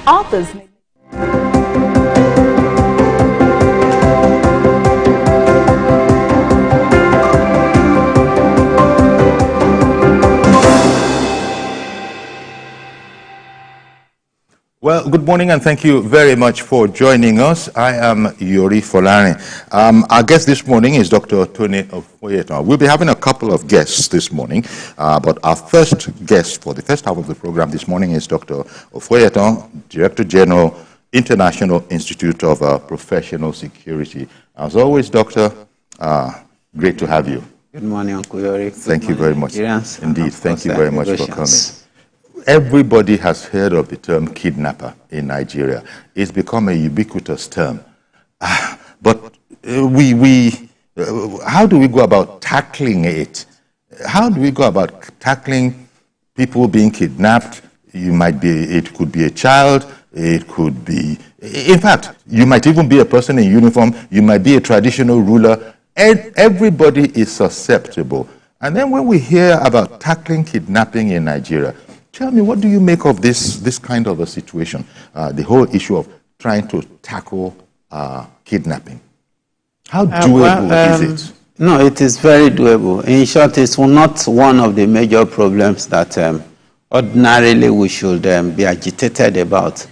authors. Well, good morning and thank you very much for joining us. I am Yori Folani. Our guest this morning is Dr. Tony Ofoyeton. We'll be having a couple of guests this morning, but our first guest for the first half of the program this morning is Dr. Ofoyeton, Director General, International Institute of Professional Security. As always, Doctor, great to have you. Good morning, Uncle Yori. Thank you very much. Nigerians. Indeed, thank you very much for coming. Everybody has heard of the term kidnapper in Nigeria. It's become a ubiquitous term. But how do we go about tackling it? How do we go about tackling people being kidnapped? It could be a child, it could be, in fact, you might even be a person in uniform, you might be a traditional ruler. Everybody is susceptible. And then when we hear about tackling kidnapping in Nigeria, tell me, what do you make of this kind of a situation, the whole issue of trying to tackle kidnapping? How doable is it? No, it is very doable. In short, it's not one of the major problems that ordinarily we should be agitated about,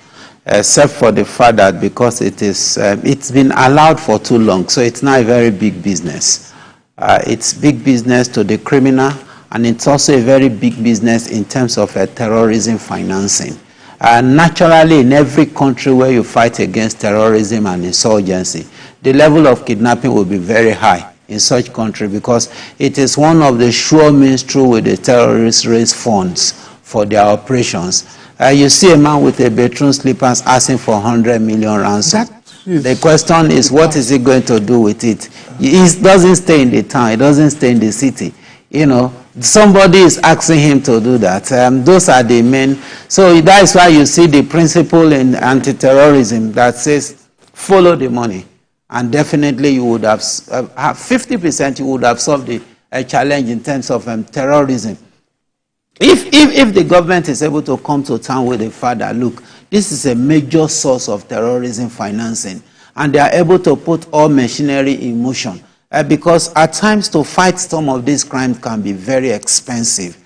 except for the fact that because it's been allowed for too long, so it's now a very big business. It's big business to the criminal, and it's also a very big business in terms of terrorism financing. Naturally, in every country where you fight against terrorism and insurgency, the level of kidnapping will be very high in such country because it is one of the sure means through which the terrorists raise funds for their operations. You see a man with a bedroom slippers asking for 100 million ransom. The question is, what is he going to do with it? He doesn't stay in the town. He doesn't stay in the city. You know, somebody is asking him to do that. Those are the men. So that is why you see the principle in anti-terrorism that says, follow the money. And definitely you would have 50% you would have solved the challenge in terms of terrorism. If the government is able to come to town with the fact that, look, this is a major source of terrorism financing, and they are able to put all machinery in motion, because at times to fight some of these crimes can be very expensive.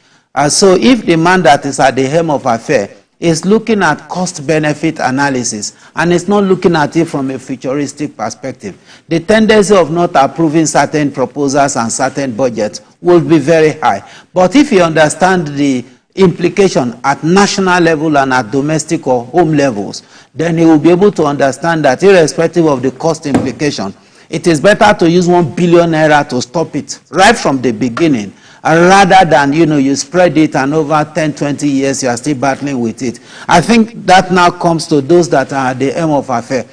So if the man that is at the helm of affair is looking at cost-benefit analysis and is not looking at it from a futuristic perspective, the tendency of not approving certain proposals and certain budgets will be very high. But if you understand the implication at national level and at domestic or home levels, then he will be able to understand that irrespective of the cost implication, it is better to use 1 billion naira to stop it right from the beginning, rather than, you spread it and over 10, 20 years you are still battling with it. I think that now comes to those that are at the aim of affair.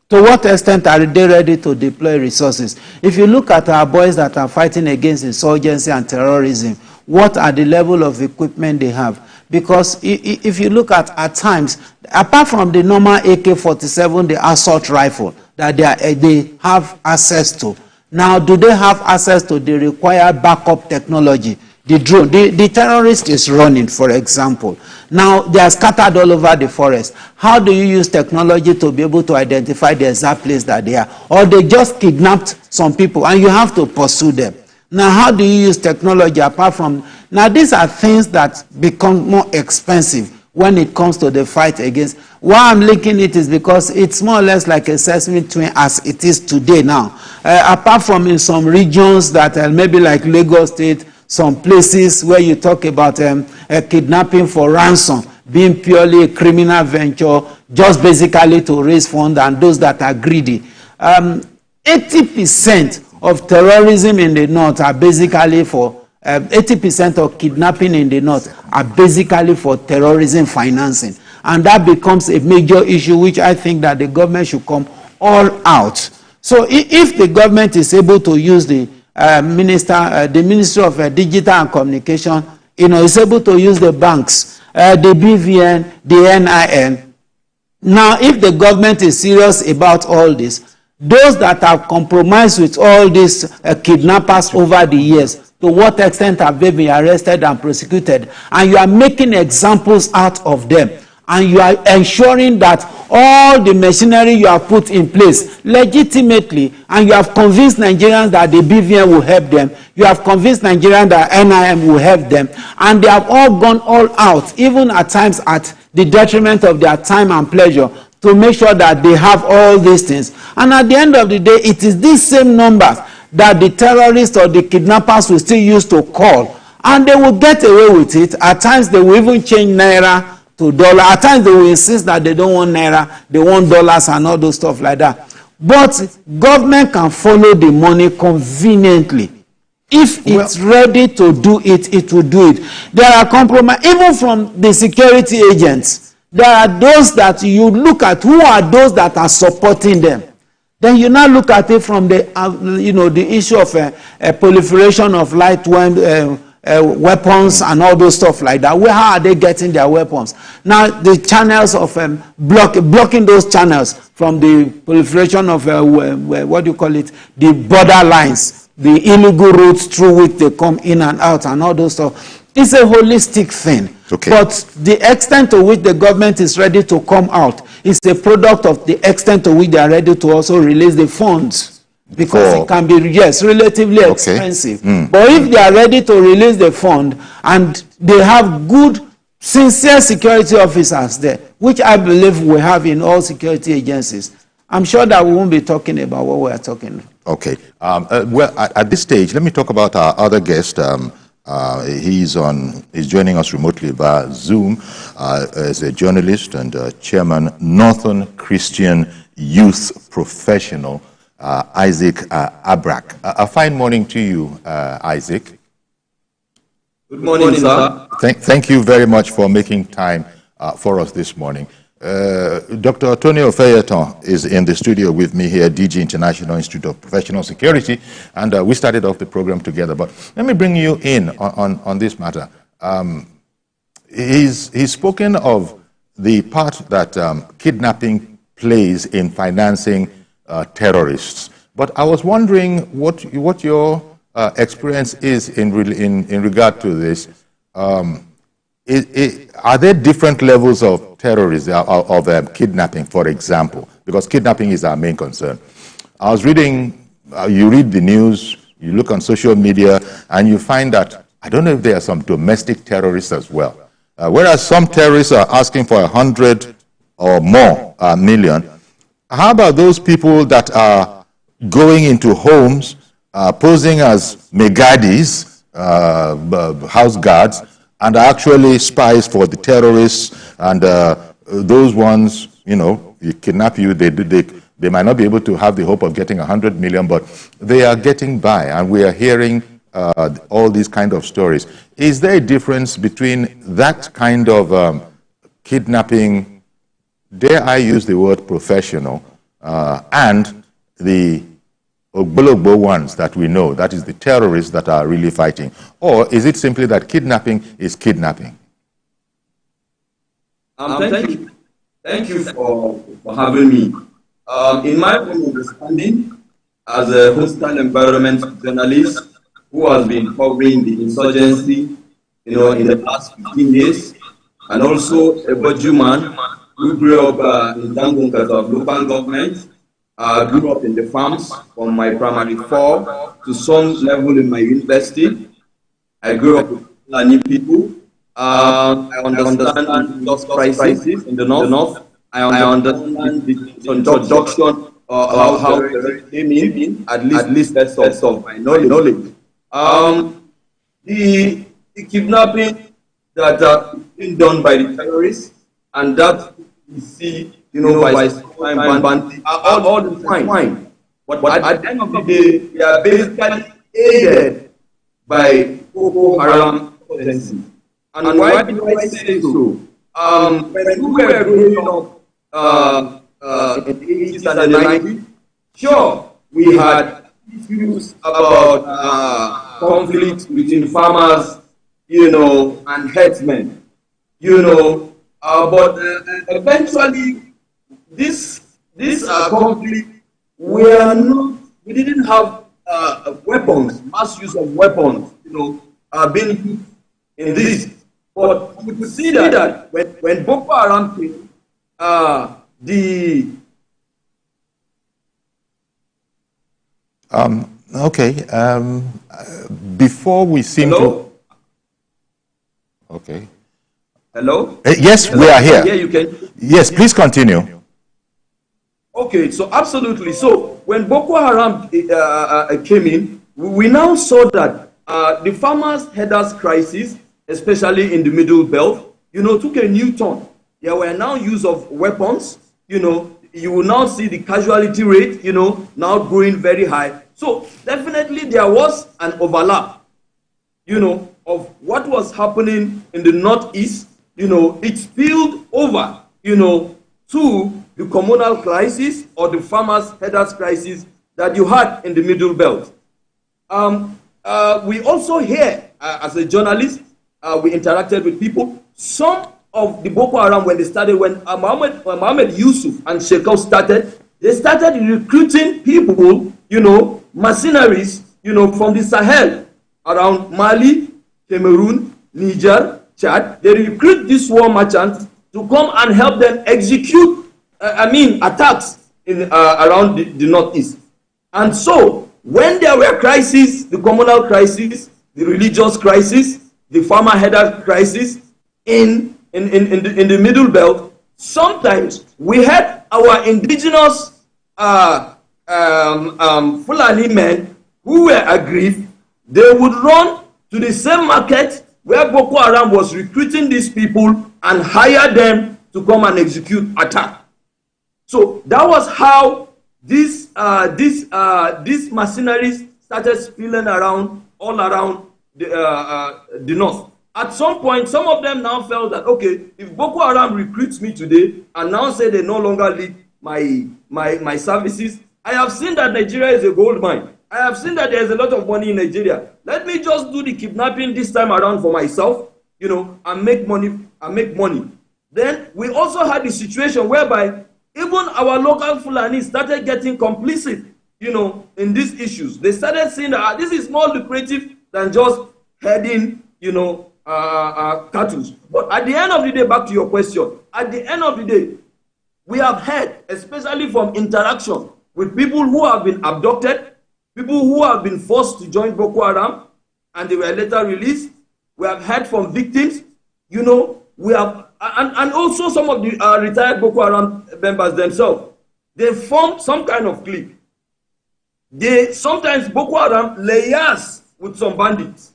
To what extent are they ready to deploy resources? If you look at our boys that are fighting against insurgency and terrorism, what are the level of equipment they have? Because if you look at times, apart from the normal AK-47, the assault rifle that they have access to, now do they have access to the required backup technology? The drone, the terrorist is running, for example. Now they are scattered all over the forest. How do you use technology to be able to identify the exact place that they are? Or they just kidnapped some people and you have to pursue them. Now, how do you use technology apart from... Now, these are things that become more expensive when it comes to the fight against... Why I'm linking it is because it's more or less like a Sesame twin as it is today now. Apart from in some regions that maybe like Lagos State, some places where you talk about kidnapping for ransom, being purely a criminal venture, just basically to raise funds, and those that are greedy. 80% of terrorism in the north are basically for 80% of kidnapping in the north are basically for terrorism financing, and that becomes a major issue which I think that the government should come all out. So if the government is able to use the Ministry of Digital and Communication, is able to use the banks, the BVN, the NIN. Now, if the government is serious about all this, those that have compromised with all these kidnappers over the years, to what extent have they been arrested and prosecuted? And you are making examples out of them. and you are ensuring that all the machinery you have put in place legitimately, and you have convinced Nigerians that the BVN will help them, you have convinced Nigerians that NIM will help them, and they have all gone all out, even at times at the detriment of their time and pleasure, to make sure that they have all these things. And at the end of the day, it is these same numbers that the terrorists or the kidnappers will still use to call, and they will get away with it. At times they will even change naira to dollar. At times they will insist that they don't want naira, they want dollars and all those stuff like that. But government can follow the money conveniently. If it's ready to do it, it will do it. There are compromise, even from the security agents. There are those that you look at, who are those that are supporting them. Then you now look at it from the, the issue of proliferation of light weapons and all those stuff like that. How are they getting their weapons? Now the channels of blocking those channels from the proliferation of what do you call it? The border lines, the illegal routes through which they come in and out and all those stuff. It's a holistic thing. Okay. But the extent to which the government is ready to come out is a product of the extent to which they are ready to also release the funds. Because it can be, yes, relatively expensive. But if they are ready to release the fund and they have good, sincere security officers there, which I believe we have in all security agencies, I'm sure that we won't be talking about what we are talking about. Okay. Well, at this stage, let me talk about our other guest. He's joining us remotely via Zoom as a journalist and chairman, Northern Christian Youth Professional, Isaac Abrak. A fine morning to you, Isaac. Good morning, sir. Thank you very much for making time for us this morning. Dr. Tony Ofeyeton is in the studio with me here at DG International Institute of Professional Security, and we started off the program together. But let me bring you in on this matter. He's spoken of the part that kidnapping plays in financing terrorists. But I was wondering what your experience is in regard to this. Are there different levels of terrorism, of kidnapping, for example? Because kidnapping is our main concern. I was reading, you read the news, you look on social media, and you find that, I don't know if there are some domestic terrorists as well. Whereas some terrorists are asking for 100 or more million, how about those people that are going into homes, posing as megadis, house guards, and are actually spies for the terrorists, and those ones, you kidnap you, they might not be able to have the hope of getting 100 million, but they are getting by, and we are hearing all these kind of stories. Is there a difference between that kind of kidnapping, dare I use the word professional, and the Ogbologbo ones that we know, that is the terrorists that are really fighting? Or is it simply that kidnapping is kidnapping? Thank you for having me. In my own understanding, as a hostile environment journalist who has been covering the insurgency, in the past 15 years, and also a Boju man who grew up in Dangunkas of local government, grew up in the farms from my primary 4 to some level in my university. I grew up with Fulani people. I understand lost crisis in the north. I understand the introduction of how they came in, at least that's of my knowledge. The kidnapping that are being done by the terrorists, and that we see, by time bandits are all the fine. But at the end of the day, they are basically aided by Boko Haram potency. And why do I say so? When we were growing up in the 80s and the 90s, sure, we had issues about conflict between farmers, and herdsmen, but eventually this conflict, we didn't have weapons, mass use of weapons, being used in this. But you could see that when Boko Haram came, Okay. Before we seem Hello? to. Okay. Hello? Yes, Hello? we are here. Yeah, you can. Yes, please continue. Okay, so absolutely. So when Boko Haram came in, we now saw that the farmers' headers crisis, especially in the Middle Belt, took a new turn. There were now use of weapons. You will now see the casualty rate, now growing very high. So definitely there was an overlap, of what was happening in the Northeast. It spilled over, to the communal crisis or the farmers' headers crisis that you had in the Middle Belt. We also hear, as a journalist, we interacted with people. Some of the Boko Haram, when Mohammed Yusuf and Shekau started, they started recruiting people, mercenaries, from the Sahel around Mali, Cameroon, Niger, Chad. They recruit these war merchants to come and help them execute, attacks in around the Northeast. And so, when there were crises, the communal crisis, the religious crisis, the farmer header crisis in the Middle Belt, sometimes we had our indigenous Fulani men who were aggrieved. They would run to the same market where Boko Haram was recruiting these people and hire them to come and execute attack. So that was how these mercenaries started spilling around all around the north. At some point, some of them now felt that, okay, if Boko Haram recruits me today and now say they no longer need my services, I have seen that Nigeria is a gold mine. I have seen that there is a lot of money in Nigeria. Let me just do the kidnapping this time around for myself, and make money. Then we also had the situation whereby even our local Fulani started getting complicit, in these issues. They started seeing that this is more lucrative than just heading, cattle. But at the end of the day, back to your question, at the end of the day, we have heard, especially from interaction with people who have been abducted, people who have been forced to join Boko Haram, and they were later released. We have heard from victims, we have, and also some of the retired Boko Haram members themselves. They formed some kind of clique. Sometimes Boko Haram layers with some bandits,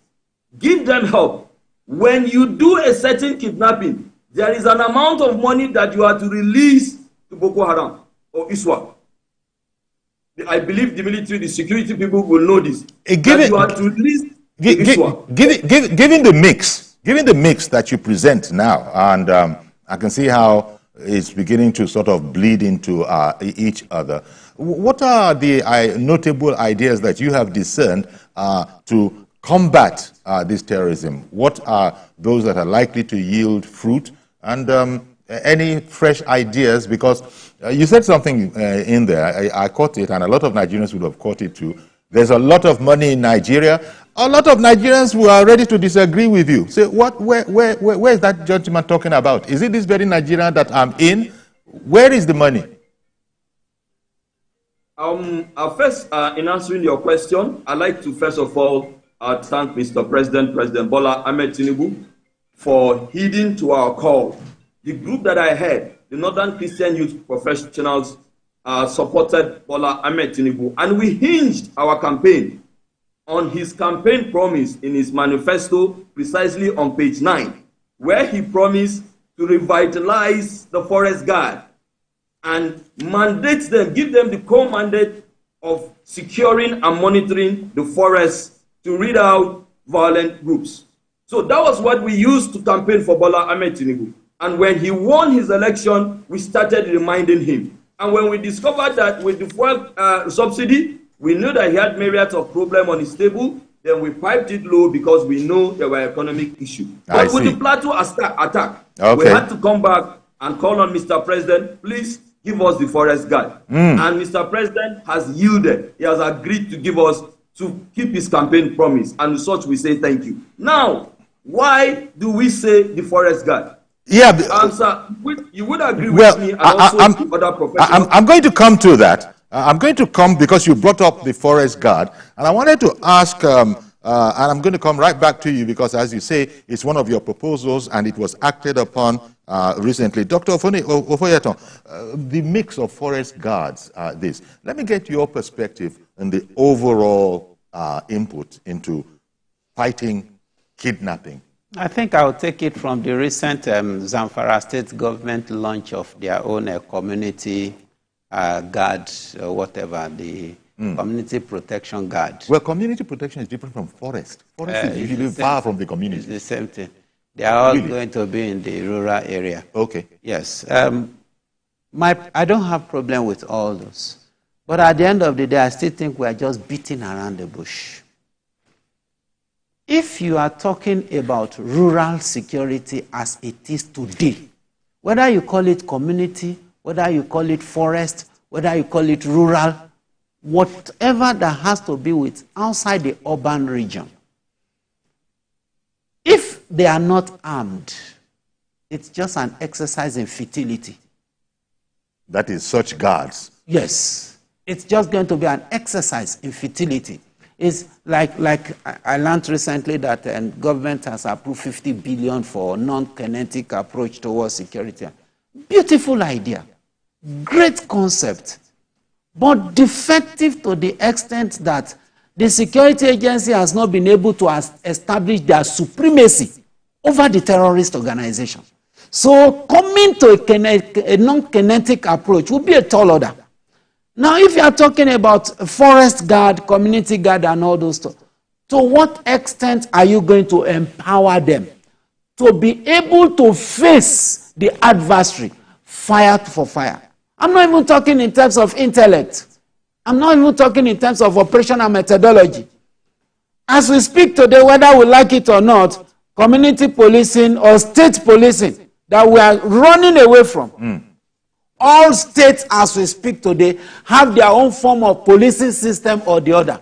give them help. When you do a certain kidnapping, there is an amount of money that you are to release to Boko Haram or ISWAP. I believe the military, the security people will know this. Given the mix that you present now, and I can see how it's beginning to sort of bleed into each other. What are the notable ideas that you have discerned to combat this terrorism? What are those that are likely to yield fruit? And any fresh ideas? Because you said something in there, I caught it, and a lot of Nigerians would have caught it too. There's a lot of money in Nigeria. A lot of Nigerians who are ready to disagree with you. Say, where is that gentleman talking about? Is it this very Nigeria that I'm in? Where is the money? First, in answering your question, I'd like to first of all thank Mr. President Bola Ahmed Tinubu, for heeding to our call. The group that I had, the Northern Christian Youth Professionals, supported Bola Ahmed Tinubu, and we hinged our campaign on his campaign promise in his manifesto, precisely on page 9, where he promised to revitalize the forest guard and mandate them, give them the core mandate of securing and monitoring the forests to weed out violent groups. So that was what we used to campaign for Bola Ahmed Tinubu. And when he won his election, we started reminding him. And when we discovered that with the fuel subsidy, we knew that he had myriads of problems on his table, then we piped it low because we know there were economic issues. But with the plateau attack, we had to come back and call on Mr. President, please give us the forest guard. And Mr. President has yielded. He has agreed to give us, to keep his campaign promise. And as such, we say thank you. Now, why do we say the forest guard? Yeah. Sir, you would agree with me and also the other professionals? I'm going to come to that. I'm going to come because you brought up the forest guard, and I wanted to ask, and I'm going to come right back to you because, as you say, it's one of your proposals and it was acted upon recently. Dr. Ofoyeton, the mix of forest guards, this. Let me get your perspective on the overall input into fighting kidnapping. I think I'll take it from the recent Zamfara state government launch of their own community guard, whatever, the community protection guard. Well, community protection is different from forest. Forest is usually far from the community. It's the same thing. They are all going to be in the rural area. Okay. Yes. I don't have problem with all those. But at the end of the day, I still think we are just beating around the bush. If you are talking about rural security as it is today, whether you call it community, whether you call it forest, whether you call it rural, whatever that has to be with outside the urban region, if they are not armed, it's just an exercise in futility. That is such guards. Yes. It's just going to be an exercise in futility. It's like I learned recently that the government has approved 50 billion for non-kinetic approach towards security. Beautiful idea. Great concept. But defective to the extent that the security agency has not been able to establish their supremacy over the terrorist organization. So coming to a non-kinetic approach would be a tall order. Now, if you are talking about forest guard, community guard, and all those stuff, to what extent are you going to empower them to be able to face the adversary fire for fire? I'm not even talking in terms of intellect. I'm not even talking in terms of operational methodology. As we speak today, whether we like it or not, community policing or state policing that we are running away from, all states, as we speak today, have their own form of policing system or the other.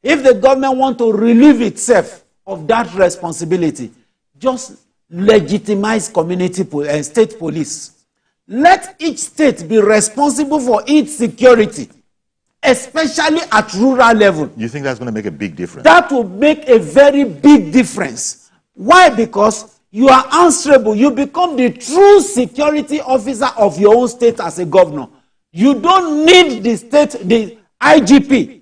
If the government wants to relieve itself of that responsibility, just legitimize community and state police. Let each state be responsible for its security, especially at rural level. You think that's going to make a big difference? That will make a very big difference. Why? Because you are answerable. You become the true security officer of your own state as a governor. You don't need the IGP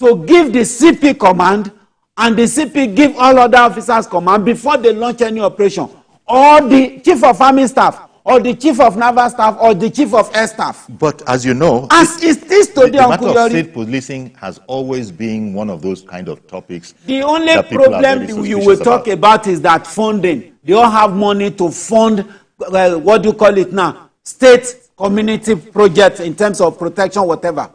to give the CP command and the CP give all other officers command before they launch any operation. Or the chief of army staff, or the chief of naval staff, or the chief of air staff. But as you know, as it is today, the matter of state policing has always been one of those kind of topics. The only problem you will talk about is that funding. They all have money to fund, what do you call it now? State community projects in terms of protection, whatever.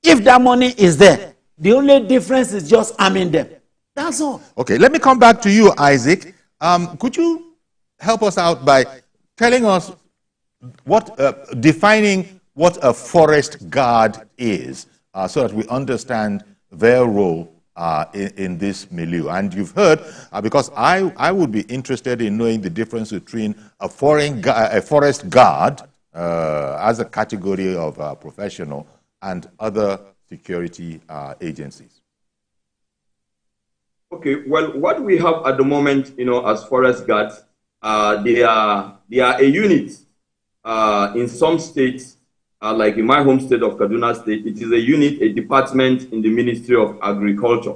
If that money is there, the only difference is just arming them. That's all. Okay, let me come back to you, Isaac. Could you help us out by telling us defining what a forest guard is, so that we understand their role in this milieu? And you've heard, because I would be interested in knowing the difference between a forest guard as a category of professional and other security agencies. Okay, well, what we have at the moment, as forest guards, they are a unit. In some states, like in my home state of Kaduna State, it is a unit, a department in the Ministry of Agriculture.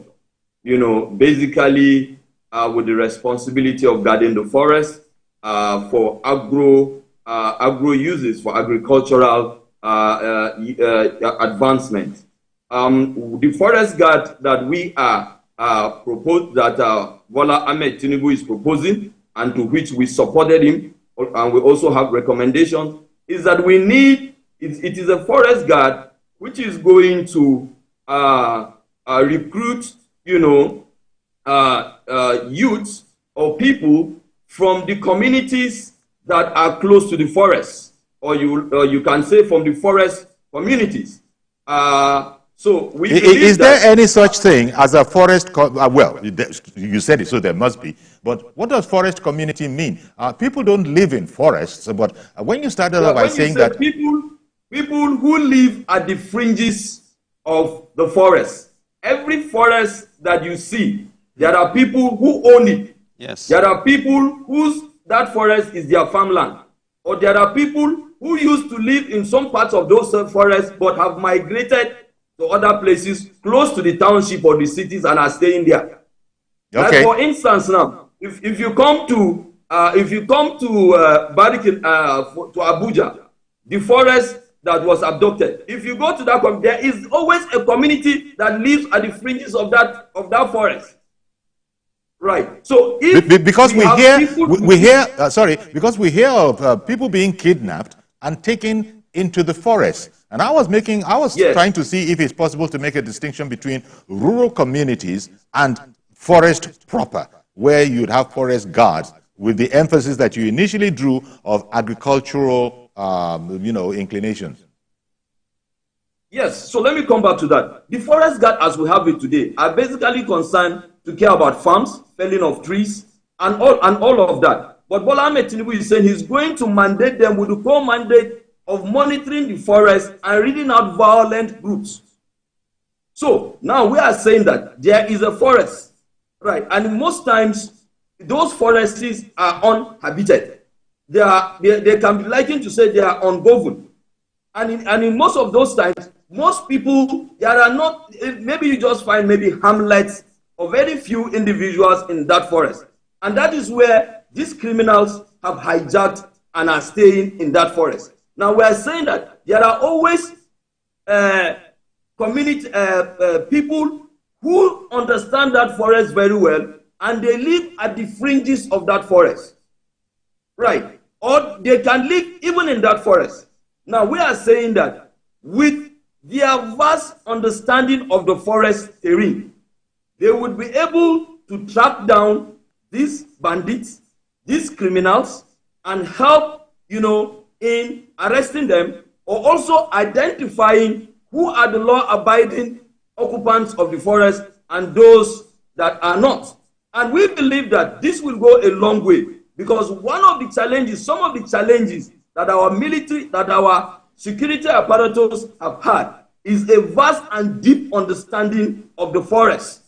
Basically with the responsibility of guarding the forest for agro uses, for agricultural advancement. The forest guard that we are proposed, that Bola Ahmed Tinubu is proposing, and to which we supported him, and we also have recommendations, is that we need, it is a forest guard which is going to recruit, youths or people from the communities that are close to the forest, or you can say from the forest communities. So we Is there any such thing as a forest? Well, you said it, so there must be. But what does forest community mean? People don't live in forests, but when you started off by saying that people who live at the fringes of the forest, every forest that you see, there are people who own it. Yes. There are people whose that forest is their farmland, or there are people who used to live in some parts of those forests but have migrated to other places close to the township or the cities and are staying there. Okay. Like for instance, now, if you come to Barikin, to Abuja, the forest that was abducted, if you go to that, there is always a community that lives at the fringes of that forest. Right. So because we hear of people being kidnapped and taken into the forest. And I was trying to see if it's possible to make a distinction between rural communities and forest proper, where you'd have forest guards, with the emphasis that you initially drew of agricultural, inclinations. Yes. So let me come back to that. The forest guard, as we have it today, are basically concerned to care about farms, felling of trees, and all of that. But Bola Ahmed Tinubu is saying he's going to mandate them with the core mandate of monitoring the forest and reading out violent groups. So now we are saying that there is a forest, right? And most times those forests are uninhabited. They can be likened to say they are ungoverned. And in most of those times, most people, there are not, maybe you just find maybe hamlets or very few individuals in that forest. And that is where these criminals have hijacked and are staying in that forest. Now we are saying that there are always community people who understand that forest very well, and they live at the fringes of that forest, right? Or they can live even in that forest. Now we are saying that with their vast understanding of the forest terrain, they would be able to track down these bandits, these criminals, and help, in arresting them, or also identifying who are the law-abiding occupants of the forest and those that are not. And we believe that this will go a long way, because some of the challenges that our military, that our security apparatus have had is a vast and deep understanding of the forest.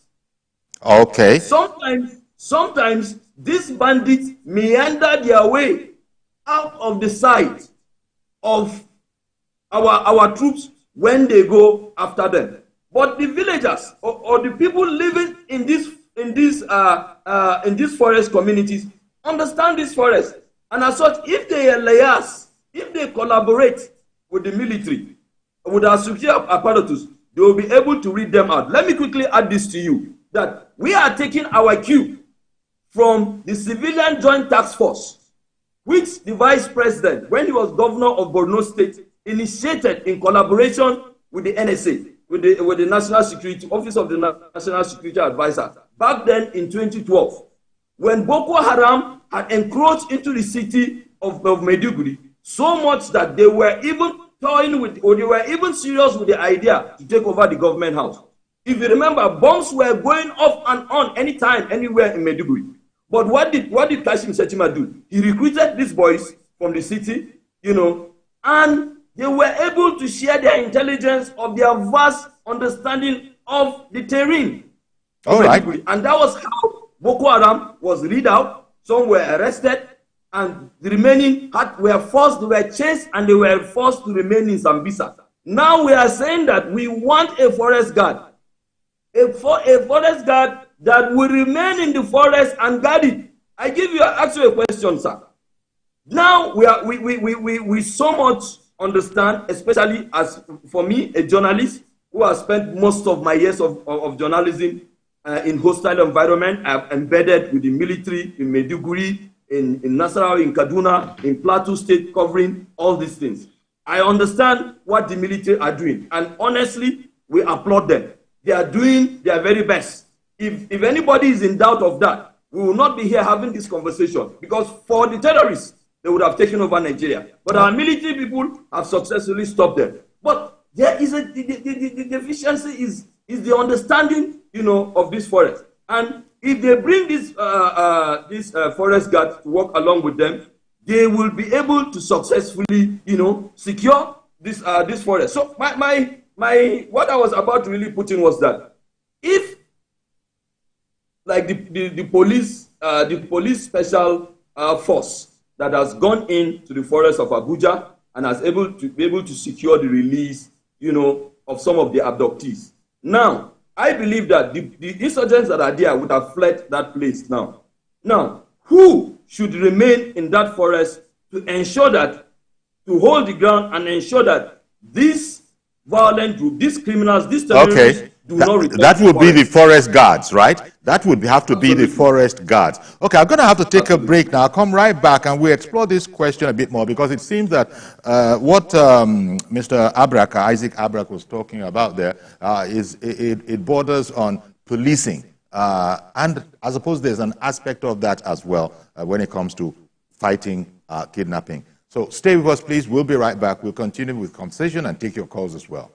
Okay. Sometimes these bandits meander their way out of the sight of our troops when they go after them. But the villagers or the people living in these forest communities understand this forest, and as such, if they liaise, if they collaborate with the military, with our security apparatus, they will be able to read them out. Let me quickly add this to you, that we are taking our cue from the Civilian Joint Task Force, which the Vice President, when he was governor of Borno State, initiated in collaboration with the NSA, with the National Security Office of the National Security Advisor, back then in 2012, when Boko Haram had encroached into the city of Maiduguri, so much that they were even toying with, or they were even serious with the idea to take over the government house. If you remember, bombs were going off and on anytime, anywhere in Maiduguri. But what did Kashim Shettima do? He recruited these boys from the city, and they were able to share their intelligence of their vast understanding of the terrain. All right. And that was how Boko Haram was read out. Some were arrested, and the remaining were chased, and they were forced to remain in Sambisa. Now we are saying that we want a forest guard. A forest guard that will remain in the forest and guard it. I ask you a question, sir. Now we so much understand, especially as for me, a journalist who has spent most of my years of journalism in hostile environment. I have embedded with the military in Maiduguri, in Nasarawa, in Kaduna, in Plateau State, covering all these things. I understand what the military are doing, and honestly, we applaud them. They are doing their very best. If anybody is in doubt of that, we will not be here having this conversation, because for the terrorists, they would have taken over Nigeria. But our military people have successfully stopped them. But there is the deficiency is the understanding, of this forest. And if they bring this forest guard to work along with them, they will be able to successfully, secure this forest. So my what I was about to really put in was that if, like, the police special force that has gone into the forest of Abuja and has be able to secure the release, of some of the abductees. Now, I believe that the insurgents that are there would have fled that place now. Now, who should remain in that forest to ensure that, to hold the ground and ensure that this violent group, these criminals, these terrorists, do not return? That would be the forest guards, right? That would have to be the forest guards. Okay, I'm going to have to take a break now. I'll come right back and we'll explore this question a bit more, because it seems that what Mr. Abrak, Isaac Abrak, was talking about there it borders on policing. And I suppose there's an aspect of that as well when it comes to fighting kidnapping. So stay with us, please. We'll be right back. We'll continue with conversation and take your calls as well.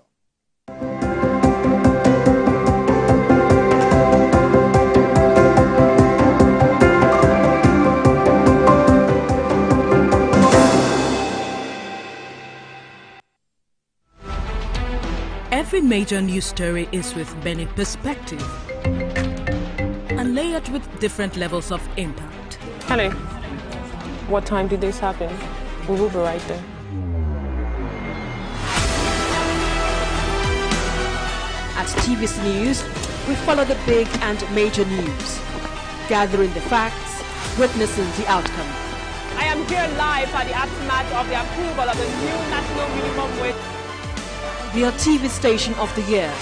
Every major news story is with many perspectives and layered with different levels of impact. Hello. What time did this happen? We will be right there. At TVC News, we follow the big and major news, gathering the facts, witnessing the outcome. I am here live at the aftermath of the approval of the new national minimum wage. We are TV station of the year,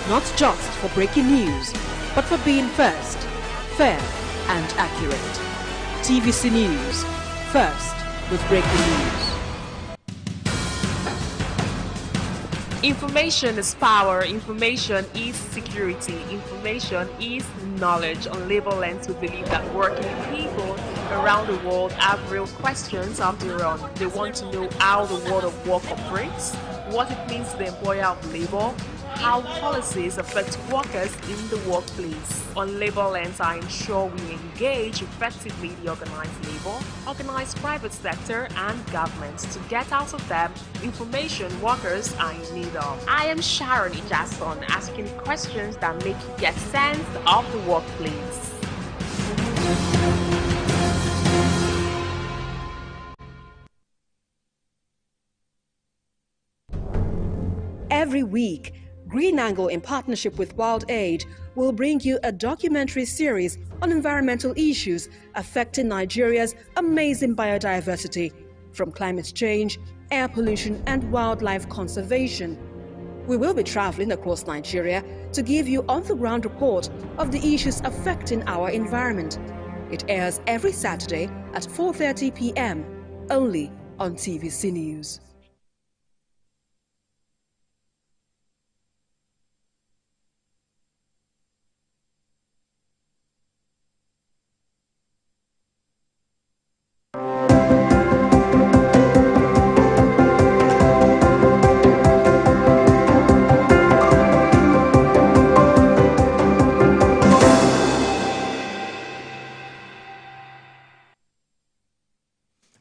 not just for breaking news, but for being first, fair and accurate. TVC News, first with breaking news. Information is power, information is security, information is knowledge. On Labor Lens, we believe that working people around the world have real questions of their own. They want to know how the world of work operates, what it means to the employer of labor, how policies affect workers in the workplace. On Labor Lens, I ensure we engage effectively the organized labor, organized private sector and government to get out of them information workers are in need of. I am Sharon Ijason, asking questions that make you get sense of the workplace. Every week, Green Angle, in partnership with Wild Aid, will bring you a documentary series on environmental issues affecting Nigeria's amazing biodiversity, from climate change, air pollution, and wildlife conservation. We will be traveling across Nigeria to give you on-the-ground report of the issues affecting our environment. It airs every Saturday at 4:30 p.m. only on TVC News.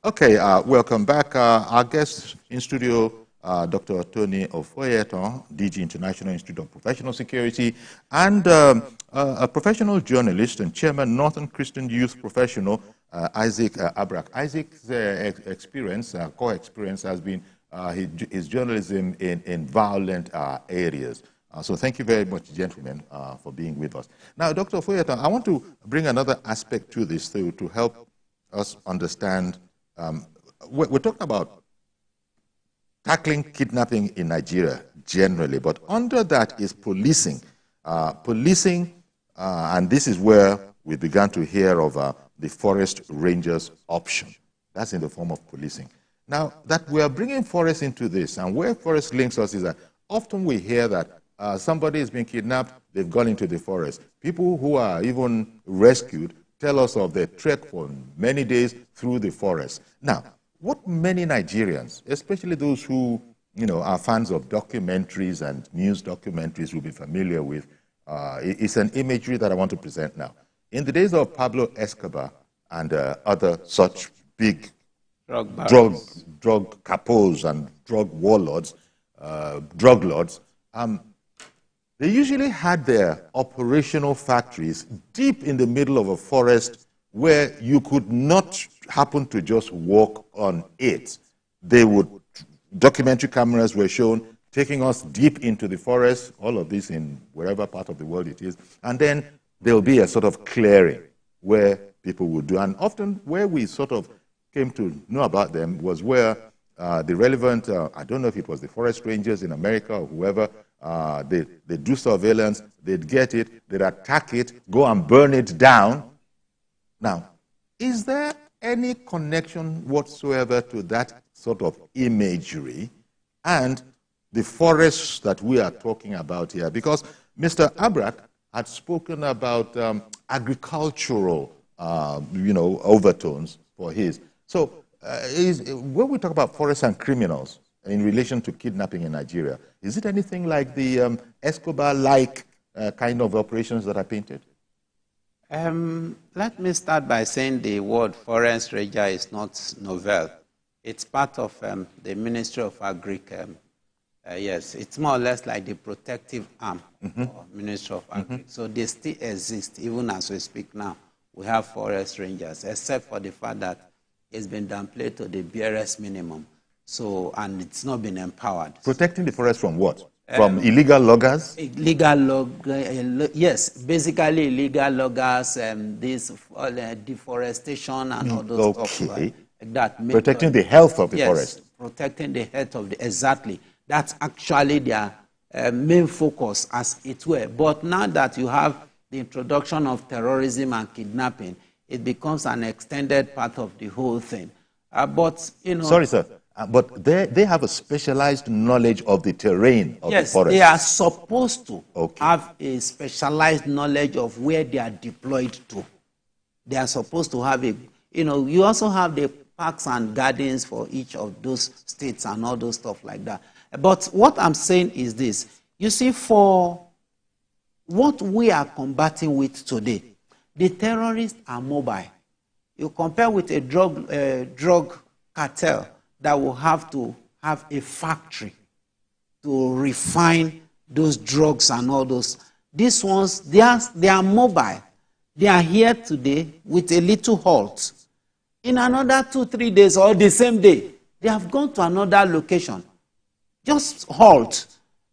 Okay, welcome back. Our guest in studio, Dr. Tony Ofoyeton, DG International Institute of Professional Security, and a professional journalist and chairman, Northern Christian Youth Professional, Isaac Abrak. Isaac's experience, core experience, has been his journalism in violent areas. So thank you very much, gentlemen, for being with us. Now, Dr. Ofoyeton, I want to bring another aspect to this to help us understand. We're talking about tackling kidnapping in Nigeria generally, but under that is policing. And this is where we began to hear of the forest rangers option. That's in the form of policing. Now, that we are bringing forest into this, and where forest links us is that often we hear that somebody is being kidnapped, they've gone into the forest. People who are even rescued tell us of their trek for many days through the forest. Now, what many Nigerians, especially those who our fans of documentaries and news documentaries will be familiar with. It's an imagery that I want to present now. In the days of Pablo Escobar and other such big drug capos and drug warlords, drug lords, they usually had their operational factories deep in the middle of a forest where you could not happen to just walk on it. Documentary cameras were shown taking us deep into the forest, all of this in wherever part of the world it is, and then there'll be a sort of clearing where people would do. And often where we sort of came to know about them was where the relevant, I don't know if it was the forest rangers in America or whoever, they do surveillance, they'd get it, they'd attack it, go and burn it down. Now, is there any connection whatsoever to that sort of imagery and the forests that we are talking about here? Because Mr. Abrak had spoken about agricultural, overtones for his. So when we talk about forests and criminals in relation to kidnapping in Nigeria, is it anything like the Escobar-like kind of operations that are painted? Let me start by saying the word forest ranger is not novel. It's part of the Ministry of Agric. Yes, it's more or less like the protective arm of Ministry of Agric. So they still exist, even as we speak now. We have forest rangers, except for the fact that it's been downplayed to the barest minimum. So, and it's not been empowered. Protecting the forest from what? From illegal loggers? Yes, basically illegal loggers, this deforestation and all those stuff like that. Protecting the health of the forest. Protecting the health of the, exactly. That's actually their main focus, as it were. But now that you have the introduction of terrorism and kidnapping, it becomes an extended part of the whole thing. Sorry, sir. But they have a specialized knowledge of the terrain of the forest. Yes, they are supposed to have a specialized knowledge of where they are deployed to. They are supposed to have a, you also have the parks and gardens for each of those states and all those stuff like that. But what I'm saying is this. You see, for what we are combating with today, the terrorists are mobile. You compare with a drug cartel that will have to have a factory to refine those drugs and all those. These ones, they are mobile. They are here today with a little halt. In another 2-3 days or the same day, they have gone to another location. Just halt.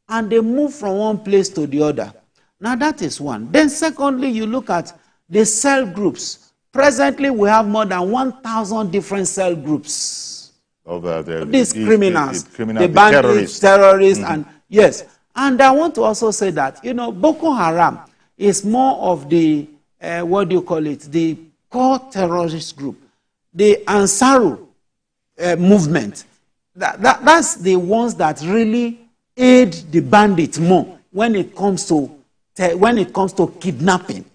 And they move from one place to the other. Now that is one. Then secondly, you look at the cell groups. Presently, we have more than 1,000 different cell groups. These criminals, the bandits, terrorists, and yes. And I want to also say that, Boko Haram is more of the, the core terrorist group. The Ansaru movement, that's the ones that really aid the bandits more when it comes to kidnapping.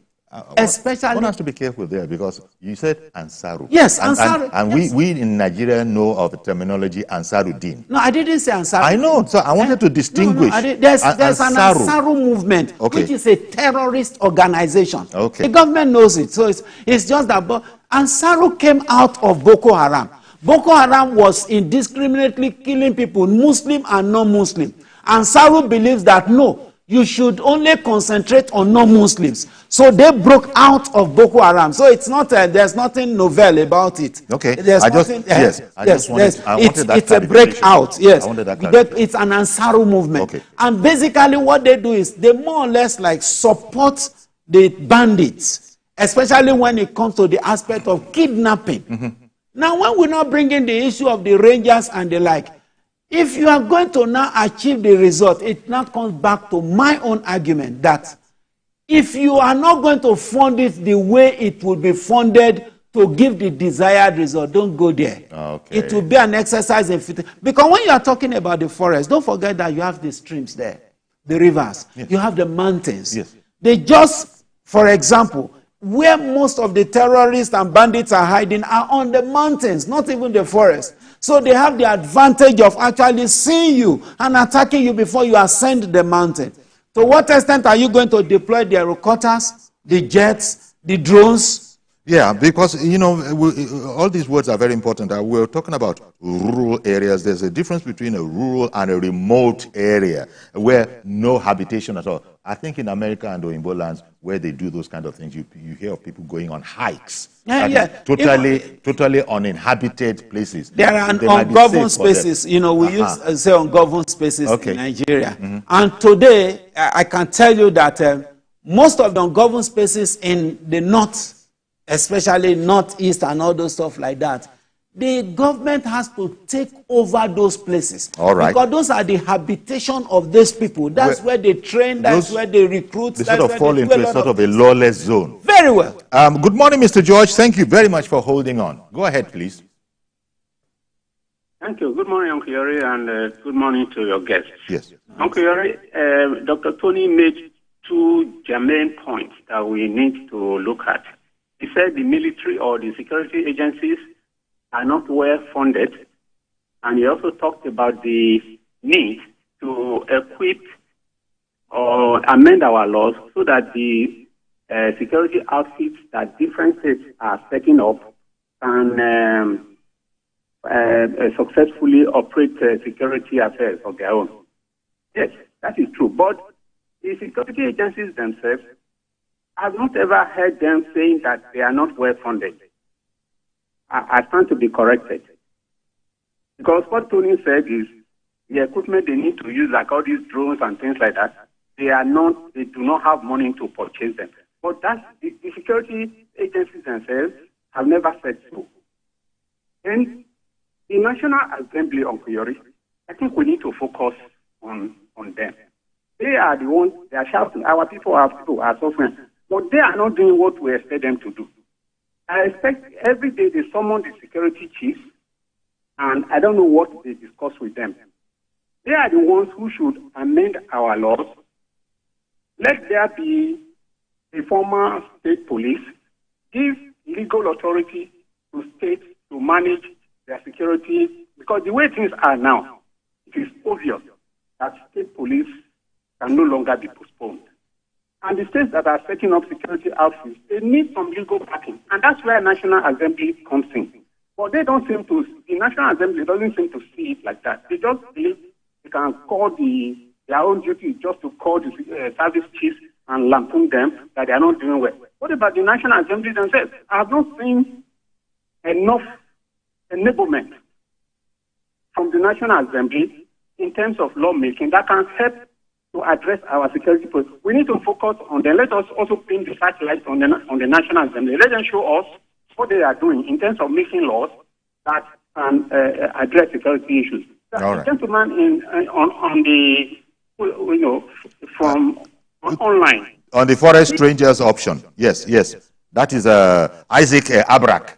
Especially, one has to be careful there because you said Ansaru. Yes, Ansaru. And we in Nigeria know of the terminology Ansaruddin. No, I didn't say Ansaru. I know, so I wanted to distinguish. There's an Ansaru movement, which is a terrorist organization. The government knows it, so it's just that. But Ansaru came out of Boko Haram. Boko Haram was indiscriminately killing people, Muslim and non-Muslim. Ansaru believes that no, you should only concentrate on non-Muslims. So they broke out of Boko Haram. So it's not, there's nothing novel about it. Okay. There's it's a breakout, yes. It's an Ansaru movement. Okay. And basically what they do is they more or less like support the bandits, especially when it comes to the aspect of kidnapping. Now, when we now bring in the issue of the rangers and the like, if you are going to now achieve the result, it now comes back to my own argument that if you are not going to fund it the way it will be funded to give the desired result, don't go there. It will be an exercise in futility. Because when you are talking about the forest, don't forget that you have the streams there, the rivers, you have the mountains. They just, for example, where most of the terrorists and bandits are hiding are on the mountains, not even the forest. So they have the advantage of actually seeing you and attacking you before you ascend the mountain. To what extent are you going to deploy the helicopters, the jets, the drones? Yeah, because, you know, all these words are very important. We're talking about rural areas. There's a difference between a rural and a remote area where no habitation at all. I think in America and Oyinbo lands where they do those kind of things, you hear of people going on hikes. Totally uninhabited places. There are ungoverned spaces. You know, we used to say ungoverned spaces in Nigeria. And today, I can tell you that most of the ungoverned spaces in the north, especially northeast and all those stuff like that, the government has to take over those places. All right. Because those are the habitation of those people. That's where they train, that's where they recruit. They sort of fall into a sort of a lawless zone. Very well. Good morning, Mr. George. Thank you very much for holding on. Go ahead, please. Thank you. Good morning, Uncle Yori, and good morning to your guests. Yes. Uncle Yori, Dr. Tony made two germane points that we need to look at. He said the military or the security agencies are not well funded, and he also talked about the need to equip or amend our laws so that the security outfits that different states are setting up can successfully operate security affairs of their own. Yes, that is true. But the security agencies themselves, I've not ever heard them saying that they are not well funded. I stand to be corrected. Because what Tony said is the equipment they need to use, like all these drones and things like that, they do not have money to purchase them. But that's the security agencies themselves have never said so. And the National Assembly, Uncle Yori, I think we need to focus on them. They are the ones, they are shouting, our people are suffering, but they are not doing what we expect them to do. I expect every day they summon the security chiefs, and I don't know what they discuss with them. They are the ones who should amend our laws. Let there be a former state police, give legal authority to states to manage their security, because the way things are now, it is obvious that state police can no longer be postponed. And the states that are setting up security outfits, they need some legal backing. And that's where National Assembly comes in. But they don't seem to, the National Assembly doesn't seem to see it like that. They just believe they can call their own duty just to call the service chiefs and lampoon them that they are not doing well. What about the National Assembly themselves? I have not seen enough enablement from the National Assembly in terms of lawmaking that can help to address our security problems. We need to focus on them. Let us also paint the satellite on the National Assembly. Let them show us what they are doing in terms of making laws that can address security issues. The gentleman on the, from online. On the forest rangers option. Yes. That is Isaac Abrak.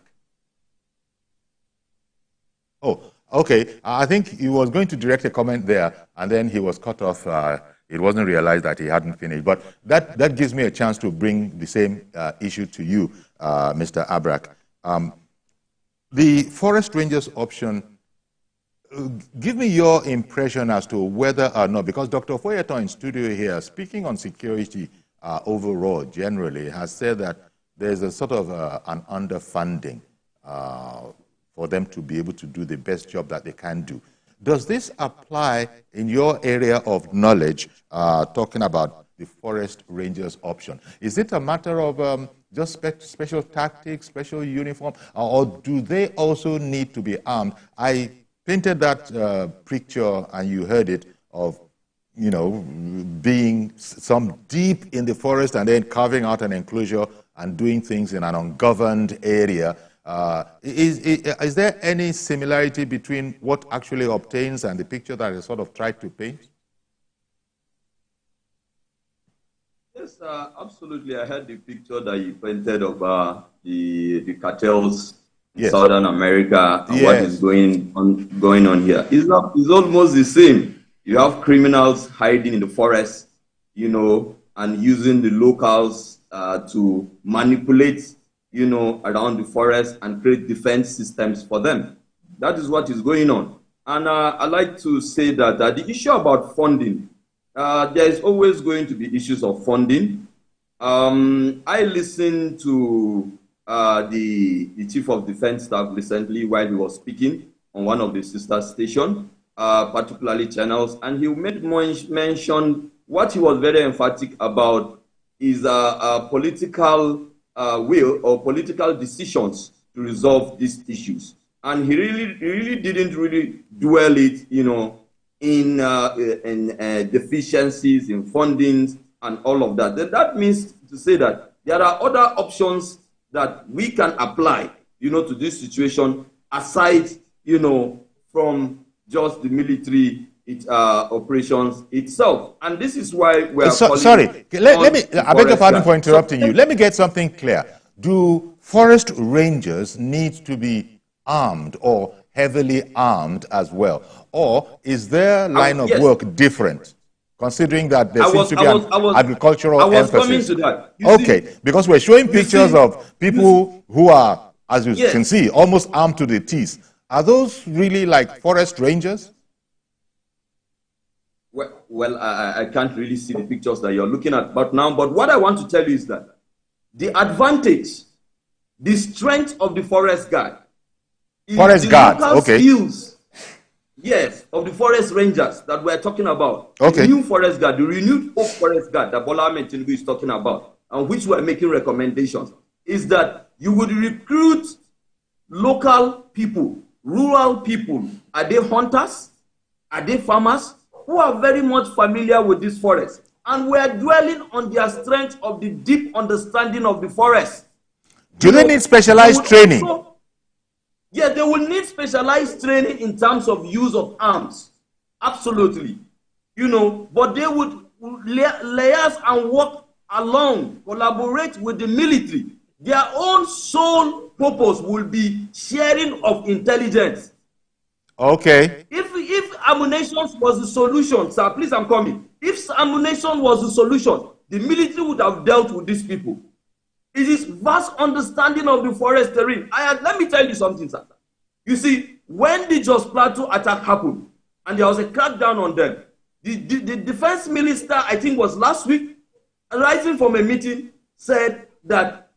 Oh, okay. I think he was going to direct a comment there, and then he was cut off. It wasn't realized that he hadn't finished. But that gives me a chance to bring the same issue to you, Mr. Abrak. The forest rangers option, give me your impression as to whether or not, because Dr. Foyeton in studio here, speaking on security overall generally, has said that there's a sort of an underfunding for them to be able to do the best job that they can do. Does this apply in your area of knowledge, talking about the forest rangers option? Is it a matter of just special tactics, special uniform, or do they also need to be armed? I painted that picture, and you heard it, of being some deep in the forest and then carving out an enclosure and doing things in an ungoverned area. Is there any similarity between what actually obtains and the picture that is sort of tried to paint? Yes, absolutely. I had the picture that you painted of the cartels in Southern America and what is going on here. It's almost the same. You have criminals hiding in the forest, and using the locals to manipulate, around the forest and create defense systems for them. That is what is going on. And I like to say that the issue about funding, there is always going to be issues of funding. I listened to the Chief of Defense Staff recently while he was speaking on one of the sister stations, particularly channels, and he made mention what he was very emphatic about is political will or political decisions to resolve these issues. And he really didn't really dwell it, in deficiencies in fundings and all of that. That means to say that there are other options that we can apply, to this situation aside, from just the military operations itself. And this is why we are sorry, let me, I beg your pardon for interrupting you. Let me get something clear. Do forest rangers need to be armed or heavily armed as well? Or is their line of work different, considering that there seems to be an agricultural emphasis? I was coming to that. Okay, because we're showing pictures of people who are, as you can see, almost armed to the teeth. Are those really like forest rangers? Well, I can't really see the pictures that you're looking at but what I want to tell you is that the advantage, the strength of the forest guard, forest guards, okay. Skills, yes, of the forest rangers that we're talking about. Okay. The new forest guard, the renewed hope forest guard that Bola Ahmed Tinubu is talking about, and which we're making recommendations, is that you would recruit local people, rural people. Are they hunters? Are they farmers? Who are very much familiar with this forest. And we're dwelling on their strength of the deep understanding of the forest. Do they need specialized training? Yeah, they will need specialized training in terms of use of arms. Absolutely. But they would liaise and work along, collaborate with the military. Their own sole purpose will be sharing of intelligence. Okay. If ammunition was the solution, sir, please, I'm coming. If ammunition was the solution, the military would have dealt with these people. It is vast understanding of the forest terrain. Let me tell you something, sir. You see, when the Jos Plateau attack happened, and there was a crackdown on them, the defense minister, I think was last week, rising from a meeting, said that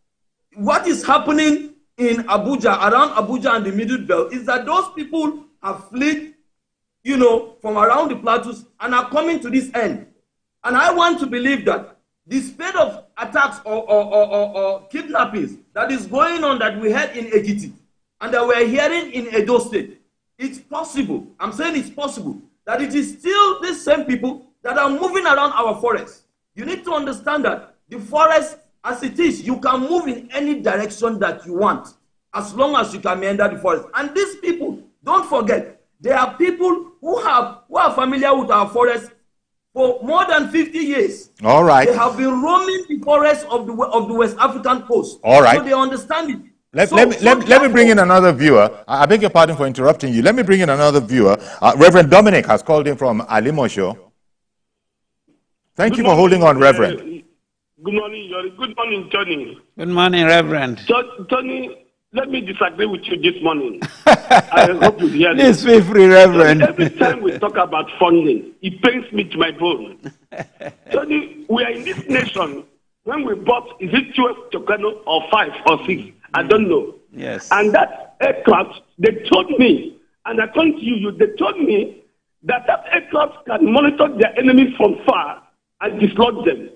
what is happening in Abuja, around Abuja and the Middle Belt, is that those people have fled, from around the plateaus and are coming to this end. And I want to believe that the spate of attacks or kidnappings that is going on that we had in Ekiti and that we're hearing in Edo State, it's possible, I'm saying it's possible, that it is still these same people that are moving around our forests. You need to understand that the forest, as it is, you can move in any direction that you want, as long as you can meander the forest. And these people, don't forget, there are people who are familiar with our forests for more than 50 years. All right. They have been roaming the forests of the West African coast. All right. So they understand it. Let me bring in another viewer. I beg your pardon for interrupting you. Let me bring in another viewer. Reverend Dominic has called in from Alimosho. Thank you for holding on, Reverend. Good morning, Yori. Good morning, Tony. Good morning, Reverend. Tony, let me disagree with you this morning. I hope you hear me. Please feel free, Reverend. Every time we talk about funding, it pains me to my bone. Tony, we are in this nation. When we bought, is it 12 Tucano or 5 or 6? I don't know. Yes. And that aircraft, they told me, and according to you, they told me that aircraft can monitor their enemy from far and dislodge them.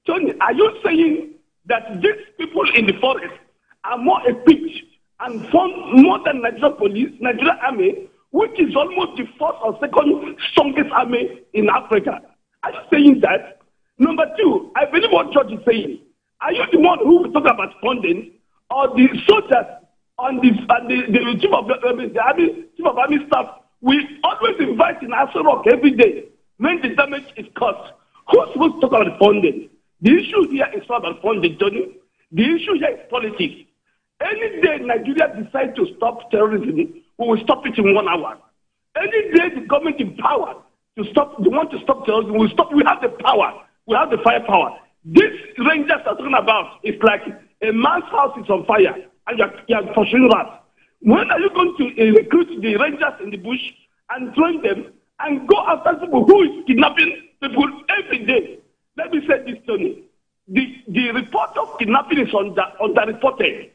Tony, are you saying that these people in the forest are more equipped and form more than Nigeria police, Nigeria army, which is almost the first or second strongest army in Africa? Are you saying that? Number two, I believe what George is saying. Are you the one who will talk about funding, or the soldiers on the chief of army staff? We always invite in Aso every day when the damage is caused. Who's supposed to talk about funding? The issue here is not about funding, Tony. The issue here is politics. Any day Nigeria decides to stop terrorism, we will stop it in 1 hour. Any day the government in power they want to stop terrorism, we will stop. We have the power. We have the firepower. This rangers are talking about, it's like a man's house is on fire and you're pursuing rats. When are you going to recruit the rangers in the bush and train them and go after people who is kidnapping people every day? Let me say this, Tony. The report of kidnapping is underreported.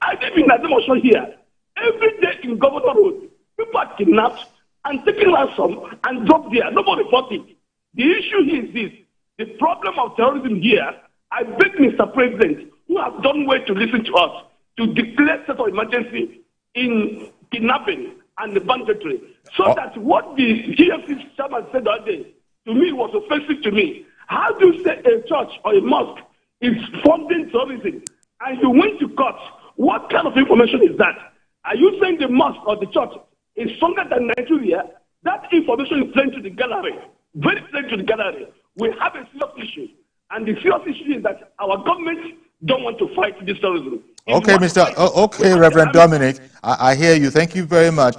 I live in Ademoso here. Every day in Governor Road, people are kidnapped and taken ransom and dropped there. Nobody reports it. The issue here is this. The problem of terrorism here, I beg Mr. President, who has done well to listen to us, to declare state of emergency in kidnapping and the banditry, so that what the GFC chairman said that day, to me, was offensive to me. How do you say a church or a mosque is funding terrorism and you went to court? What kind of information is that? Are you saying the mosque or the church is stronger than Nigeria? That information is plain to the gallery, very plain to the gallery. We have a serious issue, and the serious issue is that our government don't want to fight this terrorism. Okay, Reverend Dominic, I hear you. Thank you very much.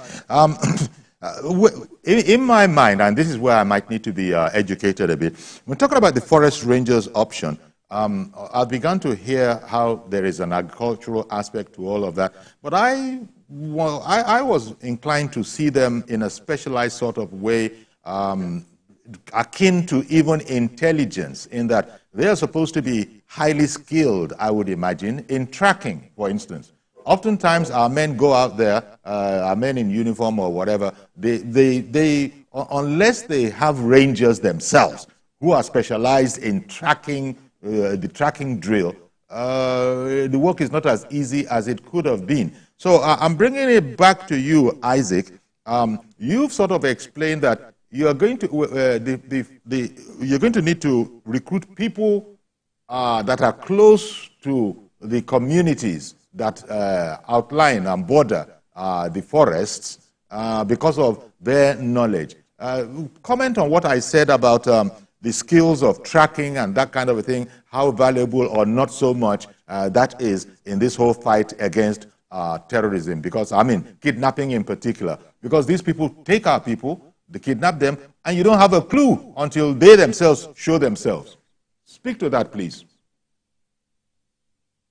In my mind, and this is where I might need to be educated a bit, when talking about the forest rangers option, I've begun to hear how there is an agricultural aspect to all of that, but I was inclined to see them in a specialized sort of way, akin to even intelligence, in that they are supposed to be highly skilled, I would imagine, in tracking, for instance. Oftentimes, our men go out there, our men in uniform or whatever, they unless they have rangers themselves who are specialized in tracking, the tracking drill, the work is not as easy as it could have been. So I'm bringing it back to you, Isaac. You've sort of explained that you are going to you're going to need to recruit people that are close to the communities that outline and border the forests because of their knowledge. Comment on what I said about the skills of tracking and that kind of a thing, how valuable or not so much that is in this whole fight against terrorism, because, I mean, kidnapping in particular, because these people take our people, they kidnap them, and you don't have a clue until they themselves show themselves. Speak to that, please.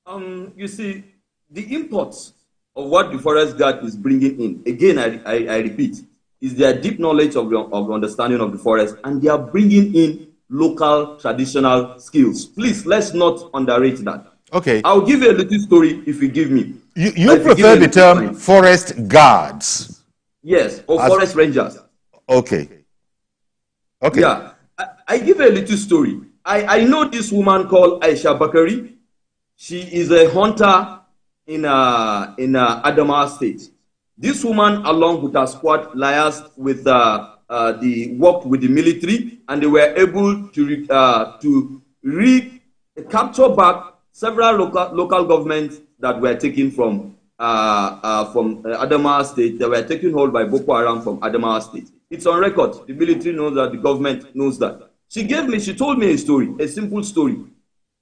You see, the imports of what the forest guard is bringing in, again, I repeat, is their deep knowledge of understanding of the forest, and they are bringing in local traditional skills. Please, let's not underrate that. Okay. I'll give you a little story if you give me. You prefer the term forest guards? Yes, or forest rangers. Okay. Okay. Yeah, I give a little story. I know this woman called Aisha Bakari. She is a hunter in Adamawa State. This woman, along with her squad, liaised with the work with the military, and they were able to recapture back several local governments that were taken from Adamawa State. They were taken hold by Boko Haram from Adamawa State. It's on record. The military knows that. The government knows that. She told me a story, a simple story,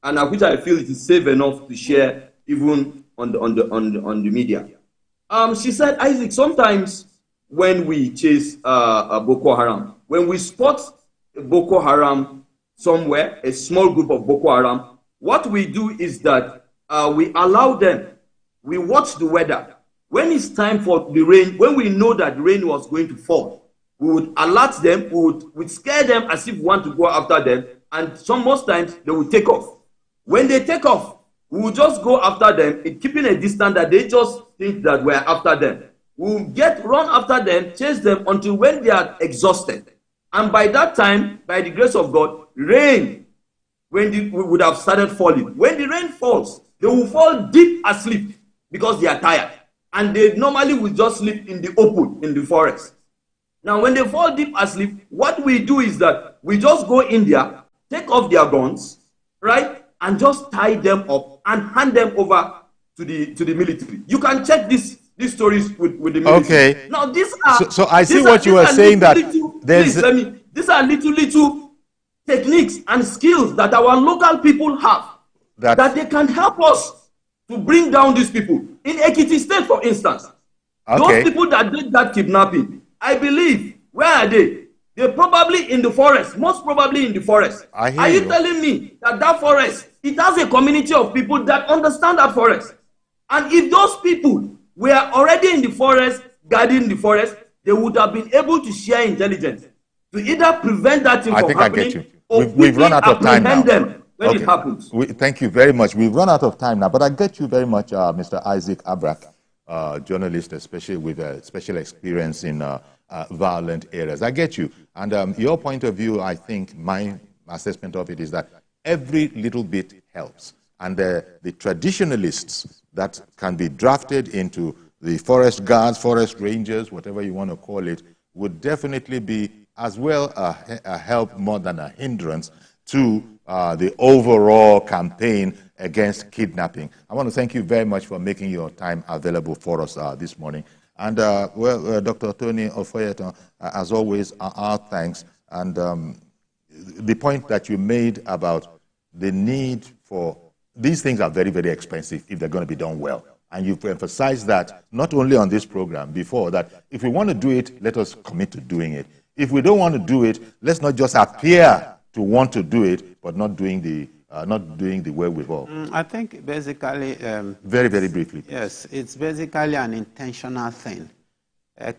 and which I feel it is safe enough to share even on the media. She said, Isaac, sometimes when we chase Boko Haram, when we spot Boko Haram somewhere, a small group of Boko Haram, what we do is that we allow them, we watch the weather. When it's time for the rain, when we know that the rain was going to fall, we would alert them, we'd scare them as if we want to go after them, and most times they will take off. When they take off, we will just go after them, keeping a distance that they just think that we're after them. We'll run after them, chase them until when they are exhausted. And by that time, by the grace of God, rain we would have started falling. When the rain falls, they will fall deep asleep because they are tired. And they normally will just sleep in the open, in the forest. Now, when they fall deep asleep, what we do is that we just go in there, take off their guns, right? And just tie them up and hand them over to the military. You can check these stories with the military. Okay. Now, these are... So I see what you are saying, that there's... These are little techniques and skills that our local people have that they can help us to bring down these people. In Ekiti State, for instance, those people that did that kidnapping, I believe, where are they? They're probably in the forest, most probably in the forest. Are you telling me that forest, it has a community of people that understand that forest? And if those people were already in the forest, guarding the forest, they would have been able to share intelligence to either prevent that thing from happening or we've run out of time now. them when it happens. Thank you very much. We've run out of time now, but I get you very much, Mr. Isaac Abrak, journalist, especially with special experience in violent areas. I get you. And your point of view, I think my assessment of it is that every little bit helps. And the traditionalists that can be drafted into the forest guards, forest rangers, whatever you want to call it, would definitely be as well a help more than a hindrance to the overall campaign against kidnapping. I want to thank you very much for making your time available for us this morning. And Dr. Tony Ofoyeton, as always, our thanks. And the point that you made about the need for, these things are very, very expensive if they're going to be done well. And you've emphasized that not only on this program before, that if we want to do it, let us commit to doing it. If we don't want to do it, let's not just appear to want to do it, but not doing the wherewithal. I think basically... very, very briefly. Yes, it's basically an intentional thing.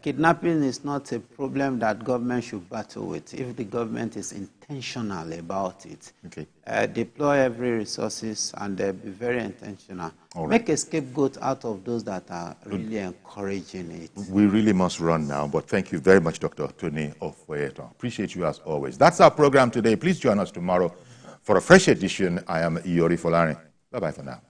Kidnapping is not a problem that government should battle with if the government is intentional about it. Okay. Deploy every resources and be very intentional. Right. Make a scapegoat out of those that are really encouraging it. We really must run now, but thank you very much, Dr. Tony Ofoyeton. Appreciate you as always. That's our program today. Please join us tomorrow for a fresh edition. I am Iyori Folari. Bye-bye for now.